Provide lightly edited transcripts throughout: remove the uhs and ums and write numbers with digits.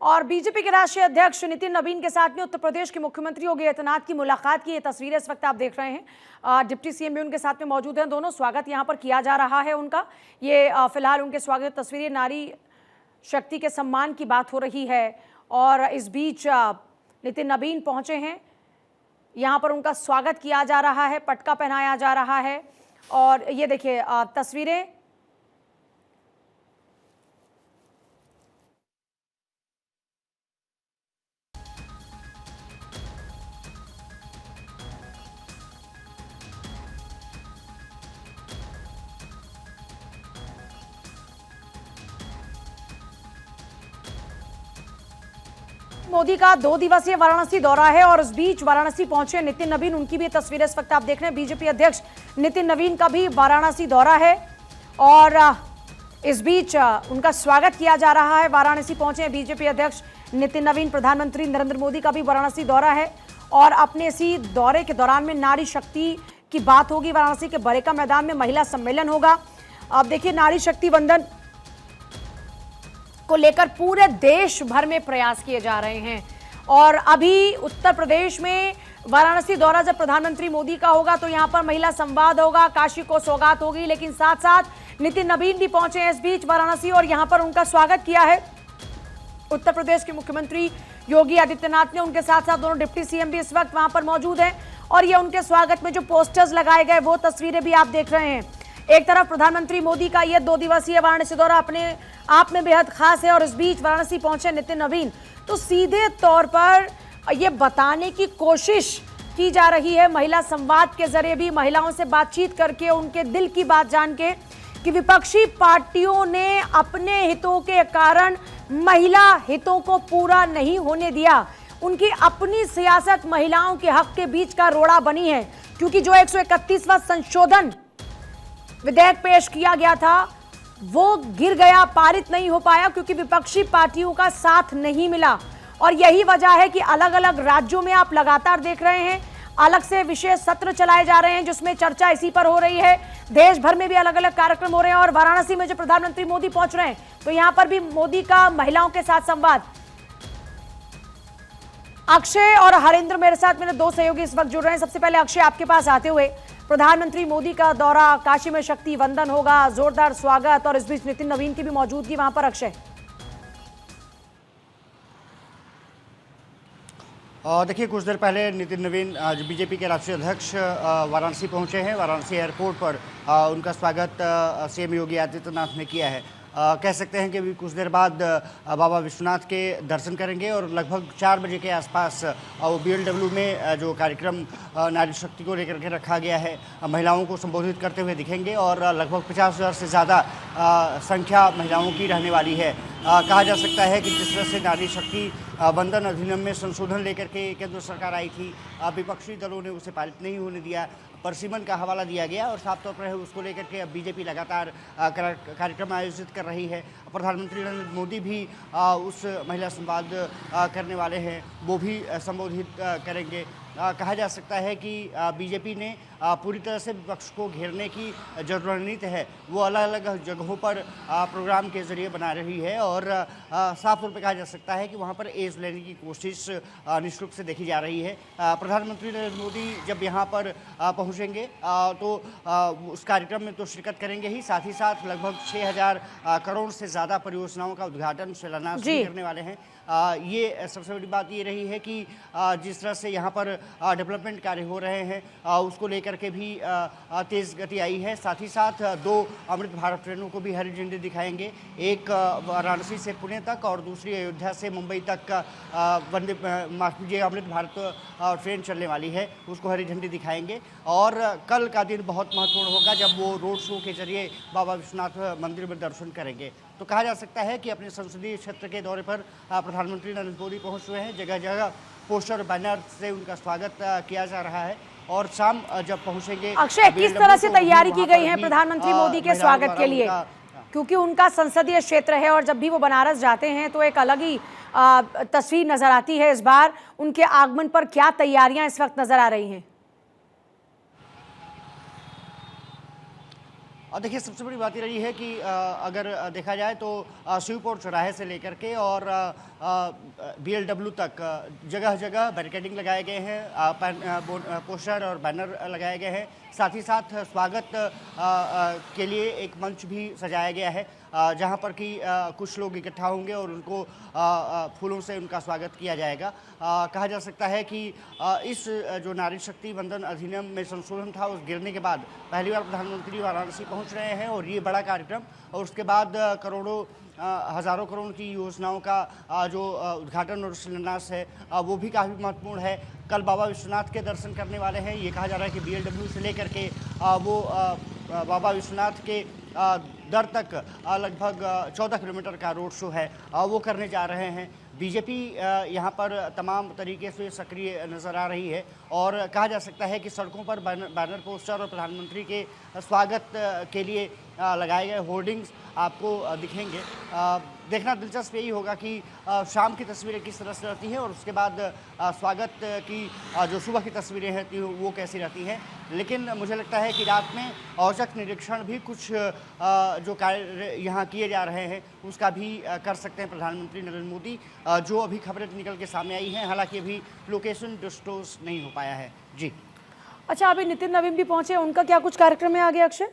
और बीजेपी के राष्ट्रीय अध्यक्ष नितिन नवीन के साथ में उत्तर प्रदेश के मुख्यमंत्री योगी आदित्यनाथ की मुलाकात की ये तस्वीरें इस वक्त आप देख रहे हैं। डिप्टी सीएम भी उनके साथ में मौजूद हैं। दोनों स्वागत यहां पर किया जा रहा है उनका। ये फिलहाल उनके स्वागत तस्वीरें नारी शक्ति के सम्मान की बात हो रही है और इस बीच नितिन नवीन पहुंचे हैं। यहाँ पर उनका स्वागत किया जा रहा है, पटका पहनाया जा रहा है और ये देखिए तस्वीरें। मोदी का 2 दिवसीय वाराणसी दौरा है और इस बीच वाराणसी पहुंचे नितिन नवीन। उनकी भी तस्वीरें इस वक्त आप देख रहे हैं। बीजेपी अध्यक्ष नितिन नवीन का भी वाराणसी दौरा है और इस बीच उनका स्वागत किया जा रहा है। वाराणसी पहुंचे हैं बीजेपी अध्यक्ष नितिन नवीन। प्रधानमंत्री नरेंद्र मोदी का भी वाराणसी दौरा है और अपने इसी दौरे के दौरान में नारी शक्ति की बात होगी। वाराणसी के बरेका मैदान में महिला सम्मेलन होगा। अब देखिए, नारी शक्ति वंदन को लेकर पूरे देश भर में प्रयास किए जा रहे हैं और अभी उत्तर प्रदेश में वाराणसी दौरा जब प्रधानमंत्री मोदी का होगा तो यहां पर महिला संवाद होगा, काशी को सौगात होगी। लेकिन साथ साथ नितिन नवीन भी पहुंचे हैं इस बीच वाराणसी और यहां पर उनका स्वागत किया है उत्तर प्रदेश के मुख्यमंत्री योगी आदित्यनाथ ने। उनके साथ साथ दोनों डिप्टी सीएम भी इस वक्त वहां पर मौजूद हैं और ये उनके स्वागत में जो पोस्टर्स लगाए गए वो तस्वीरें भी आप देख रहे हैं। एक तरफ प्रधानमंत्री मोदी का ये 2 दिवसीय वाराणसी दौरा अपने आप में बेहद खास है और इस बीच वाराणसी पहुंचे नितिन नवीन तो सीधे तौर पर ये बताने की कोशिश की जा रही है महिला संवाद के जरिए भी, महिलाओं से बातचीत करके उनके दिल की बात जान के, कि विपक्षी पार्टियों ने अपने हितों के कारण महिला हितों को पूरा नहीं होने दिया। उनकी अपनी सियासत महिलाओं के हक के बीच का रोड़ा बनी है क्योंकि जो 131वां संशोधन विधेयक पेश किया गया था वो गिर गया, पारित नहीं हो पाया क्योंकि विपक्षी पार्टियों का साथ नहीं मिला। और यही वजह है कि अलग अलग राज्यों में आप लगातार देख रहे हैं अलग से विशेष सत्र चलाए जा रहे हैं जिसमें चर्चा इसी पर हो रही है। देश भर में भी अलग अलग कार्यक्रम हो रहे हैं और वाराणसी में जो प्रधानमंत्री मोदी पहुंच रहे हैं तो यहां पर भी मोदी का महिलाओं के साथ संवाद। अक्षय और हरेंद्र मेरे साथ, मेरे 2 सहयोगी इस वक्त जुड़ रहे हैं। सबसे पहले अक्षय, आपके पास आते हुए, प्रधानमंत्री मोदी का दौरा, काशी में शक्ति वंदन होगा, जोरदार स्वागत और इस बीच नितिन नवीन की भी मौजूदगी वहां पर। अक्षय, देखिए, कुछ देर पहले नितिन नवीन बीजेपी के राष्ट्रीय अध्यक्ष वाराणसी पहुंचे हैं। वाराणसी एयरपोर्ट पर उनका स्वागत सीएम योगी आदित्यनाथ ने किया है। कह सकते हैं कि अभी कुछ देर बाद बाबा विश्वनाथ के दर्शन करेंगे और लगभग 4 बजे के आसपास वो BLW में जो कार्यक्रम नारी शक्ति को लेकर के रखा गया है महिलाओं को संबोधित करते हुए दिखेंगे और लगभग 50,000 से ज़्यादा संख्या महिलाओं की रहने वाली है। कहा जा सकता है कि जिस तरह से नारी शक्ति वंदन अधिनियम में संशोधन लेकर के केंद्र सरकार आई थी, विपक्षी दलों ने उसे पारित नहीं होने दिया, परसिमन का हवाला दिया गया और साफ तौर पर उसको लेकर के अब बीजेपी लगातार कार्यक्रम आयोजित कर रही है। प्रधानमंत्री नरेंद्र मोदी भी उस महिला संवाद करने वाले हैं, वो भी संबोधित करेंगे। कहा जा सकता है कि बीजेपी ने पूरी तरह से विपक्ष को घेरने की जो रणनीति है वो अलग अलग जगहों पर प्रोग्राम के जरिए बना रही है और साफ तौर पर कहा जा सकता है कि वहाँ पर एज लेने की कोशिश निःशुल्क से देखी जा रही है। प्रधानमंत्री नरेंद्र मोदी जब यहाँ पर पहुँचेंगे तो उस कार्यक्रम में तो शिरकत करेंगे ही, साथ लगभग 6,000 करोड़ से ज़्यादा परियोजनाओं का उद्घाटन शिलान्यास भी करने वाले हैं। ये सबसे बड़ी बात ये रही है कि जिस तरह से यहाँ पर डेवलपमेंट कार्य हो रहे हैं उसको लेकर के भी तेज़ गति आई है। साथ ही साथ 2 अमृत भारत ट्रेनों को भी हरी झंडी दिखाएंगे, एक वाराणसी से पुणे तक और दूसरी अयोध्या से मुंबई तक अमृत भारत ट्रेन चलने वाली है, उसको हरी झंडी दिखाएंगे। और कल का दिन बहुत महत्वपूर्ण होगा जब वो रोड शो के जरिए बाबा विश्वनाथ मंदिर में दर्शन करेंगे। तो कहा जा सकता है कि अपने संसदीय क्षेत्र के दौरे पर प्रधानमंत्री नरेंद्र मोदी पहुंच हुए हैं। जगह जगह पोस्टर बैनर से उनका स्वागत किया जा रहा है और शाम जब पहुंचेंगे। अक्षय, किस तरह से तैयारी की गई है प्रधानमंत्री मोदी के स्वागत के लिए, क्योंकि उनका संसदीय क्षेत्र है और जब भी वो बनारस जाते हैं तो एक अलग ही तस्वीर नजर आती है। इस बार उनके आगमन पर क्या तैयारियां इस वक्त नजर आ रही हैं? देखिए, सबसे बड़ी बात ये रही है कि अगर देखा जाए तो शिवपुर चौराहे से लेकर के और BLW तक जगह जगह बैरिकेडिंग लगाए गए हैं, पोस्टर और बैनर लगाए गए हैं। साथ ही साथ स्वागत के लिए एक मंच भी सजाया गया है, जहां पर कि कुछ लोग इकट्ठा होंगे और उनको फूलों से उनका स्वागत किया जाएगा। कहा जा सकता है कि इस जो नारी शक्ति वंदन अधिनियम में संशोधन था, उस गिरने के बाद पहली बार प्रधानमंत्री वाराणसी पहुंच रहे हैं और ये बड़ा कार्यक्रम, और उसके बाद करोड़ों हज़ारों करोड़ की योजनाओं का जो उद्घाटन और शिलान्यास है, वो भी काफ़ी महत्वपूर्ण है। कल बाबा विश्वनाथ के दर्शन करने वाले हैं। ये कहा जा रहा है कि BLW से लेकर के वो बाबा विश्वनाथ के दर तक लगभग 14 किलोमीटर का रोड शो है, वो करने जा रहे हैं। बीजेपी यहाँ पर तमाम तरीके से सक्रिय नज़र आ रही है और कहा जा सकता है कि सड़कों पर बैनर पोस्टर और प्रधानमंत्री के स्वागत के लिए लगाए गए होर्डिंग्स आपको दिखेंगे। देखना दिलचस्प यही होगा कि शाम की तस्वीरें किस तरह से रहती हैं और उसके बाद स्वागत की जो सुबह की तस्वीरें हैं वो कैसी रहती हैं। लेकिन मुझे लगता है कि रात में औचक निरीक्षण भी कुछ जो कार्य यहाँ किए जा रहे हैं उसका भी कर सकते हैं प्रधानमंत्री नरेंद्र मोदी, जो अभी खबरें निकल के सामने आई हैं। हालांकि अभी लोकेशन डिस्क्लोज नहीं हो पाया है। जी अच्छा, अभी नितिन नवीन भी पहुंचे, उनका क्या कुछ कार्यक्रम है आगे अक्षय?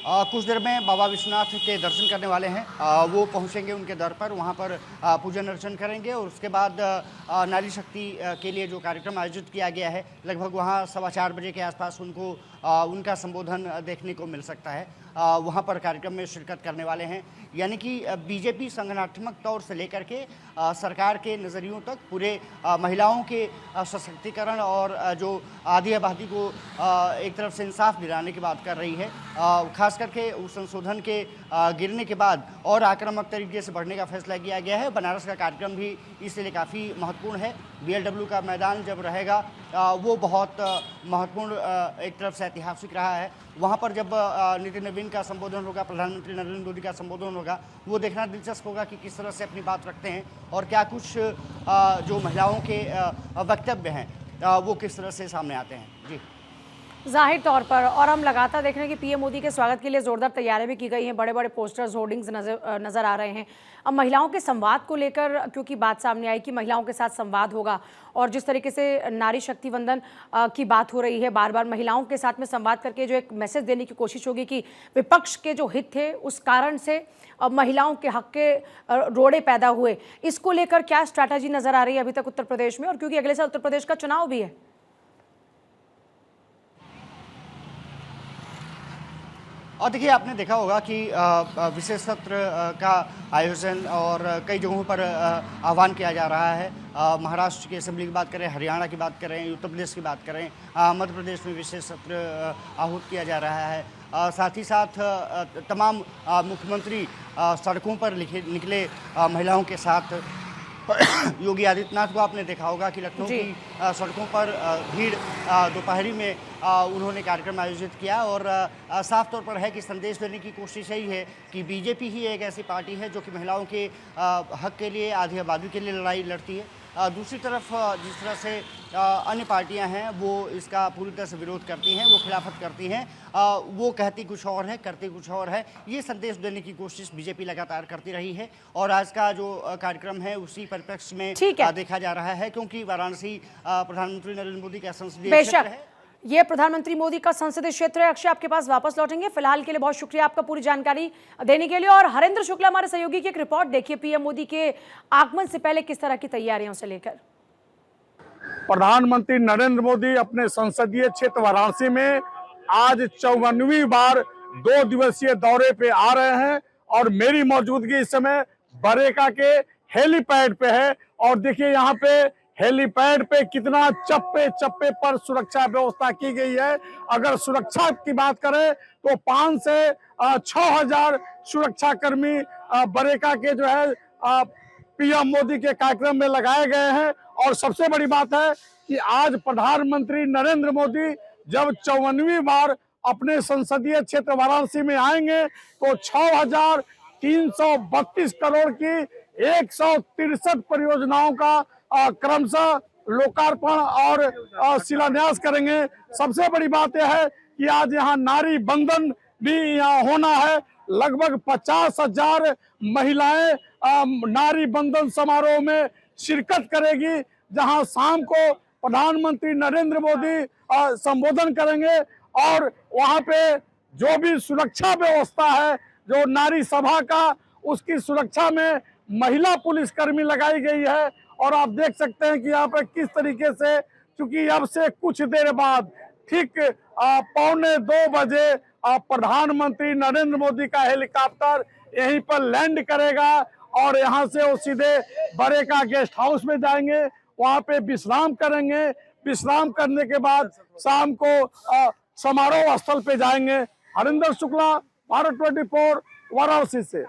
कुछ देर में बाबा विश्वनाथ के दर्शन करने वाले हैं, वो पहुंचेंगे उनके दर पर, वहां पर पूजन अर्चन करेंगे और उसके बाद नारी शक्ति के लिए जो कार्यक्रम आयोजित किया गया है, लगभग वहां 4:15 बजे के आसपास उनको उनका संबोधन देखने को मिल सकता है। वहां पर कार्यक्रम में शिरकत करने वाले हैं। यानी कि बीजेपी संगठनात्मक तौर से लेकर के सरकार के नज़रियों तक पूरे महिलाओं के सशक्तिकरण और जो आधी आबादी को एक तरफ से इंसाफ दिलाने की बात कर रही है। खास करके उस संशोधन के गिरने के बाद और आक्रामक तरीके से बढ़ने का फैसला किया गया है। बनारस का कार्यक्रम भी इसलिए काफ़ी महत्वपूर्ण है। BLW का मैदान जब रहेगा वो बहुत महत्वपूर्ण एक तरफ से ऐतिहासिक रहा है। वहाँ पर जब नितिन नवीन का संबोधन होगा, प्रधानमंत्री नरेंद्र मोदी का संबोधन होगा, वो देखना दिलचस्प होगा कि किस तरह से अपनी बात रखते हैं और क्या कुछ जो महिलाओं के वक्तव्य हैं वो किस तरह से सामने आते हैं। जी जाहिर तौर पर, और हम लगातार देख रहे हैं कि PM मोदी के स्वागत के लिए जोरदार तैयारियां भी की गई हैं, बड़े बड़े पोस्टर्स होर्डिंग्स नजर आ रहे हैं। अब महिलाओं के संवाद को लेकर क्योंकि बात सामने आई कि महिलाओं के साथ संवाद होगा और जिस तरीके से नारी शक्ति वंदन की बात हो रही है, बार बार महिलाओं के साथ में संवाद करके जो एक मैसेज देने की कोशिश होगी कि विपक्ष के जो हित थे उस कारण से महिलाओं के हक के रोड़े पैदा हुए, इसको लेकर क्या स्ट्रैटेजी नजर आ रही है अभी तक उत्तर प्रदेश में, और क्योंकि अगले साल उत्तर प्रदेश का चुनाव भी है? और देखिए, आपने देखा होगा कि विशेष सत्र का आयोजन और कई जगहों पर आह्वान किया जा रहा है। महाराष्ट्र की असेंबली की बात करें, हरियाणा की बात करें, उत्तर प्रदेश की बात करें, मध्य प्रदेश में विशेष सत्र आहूत किया जा रहा है। साथ ही साथ तमाम मुख्यमंत्री सड़कों पर निकले महिलाओं के साथ। योगी आदित्यनाथ को आपने देखा होगा कि लखनऊ की सड़कों पर भीड़ दोपहरी में उन्होंने कार्यक्रम आयोजित किया और साफ तौर पर है कि संदेश देने की कोशिश यही है कि बीजेपी ही एक ऐसी पार्टी है जो कि महिलाओं के हक के लिए, आधी आबादी के लिए लड़ाई लड़ती है। दूसरी तरफ जिस तरह से अन्य पार्टियां हैं वो इसका पूरी तरह से विरोध करती हैं, वो खिलाफत करती हैं, वो कहती कुछ और है, करती कुछ और है। ये संदेश देने की कोशिश बीजेपी लगातार करती रही है और आज का जो कार्यक्रम है उसी परिप्रेक्ष्य में देखा जा रहा है, क्योंकि वाराणसी प्रधानमंत्री नरेंद्र मोदी का संसदीय क्षेत्र है। ये प्रधानमंत्री मोदी का संसदीय क्षेत्र है। अक्षय, आपके पास वापस लौटेंगे। फिलहाल के लिए बहुत शुक्रिया आपका पूरी जानकारी देने के लिए। और हरेंद्र शुक्ला हमारे सहयोगी की एक रिपोर्ट देखिए, PM मोदी के आगमन से पहले किस तरह की तैयारियों से लेकर। प्रधानमंत्री नरेंद्र मोदी अपने संसदीय क्षेत्र वाराणसी में आज 54वीं बार 2 दिवसीय दौरे पे आ रहे हैं और मेरी मौजूदगी इस समय बरेका के हेलीपैड पे है। और देखिए यहाँ पे हेलीपैड पे कितना चप्पे चप्पे पर सुरक्षा व्यवस्था की गई है। अगर सुरक्षा की बात करें तो 5 से 6,000 सुरक्षा कर्मी बरेका के जो है PM मोदी के कार्यक्रम में लगाए गए हैं। और सबसे बड़ी बात है कि आज प्रधानमंत्री नरेंद्र मोदी जब 54वीं बार अपने संसदीय क्षेत्र वाराणसी में आएंगे तो 6,332 करोड़ की 163 परियोजनाओं का क्रमशः लोकार्पण और शिलान्यास करेंगे। सबसे बड़ी बात यह है कि आज यहाँ नारी बंधन भी यहाँ होना है। लगभग 50,000 महिलाएं नारी बंधन समारोह में शिरकत करेगी, जहां शाम को प्रधानमंत्री नरेंद्र मोदी संबोधन करेंगे और वहां पे जो भी सुरक्षा व्यवस्था है, जो नारी सभा का, उसकी सुरक्षा में महिला पुलिसकर्मी लगाई गई है। और आप देख सकते हैं कि यहाँ पे किस तरीके से, क्योंकि अब से कुछ देर बाद ठीक 1:45 बजे प्रधानमंत्री नरेंद्र मोदी का हेलीकॉप्टर यहीं पर लैंड करेगा और यहाँ से वो सीधे बरेका गेस्ट हाउस में जाएंगे, वहां पे विश्राम करेंगे। विश्राम करने के बाद शाम को समारोह स्थल पे जाएंगे। हरिंदर शुक्ला, भारत 24, वाराणसी से।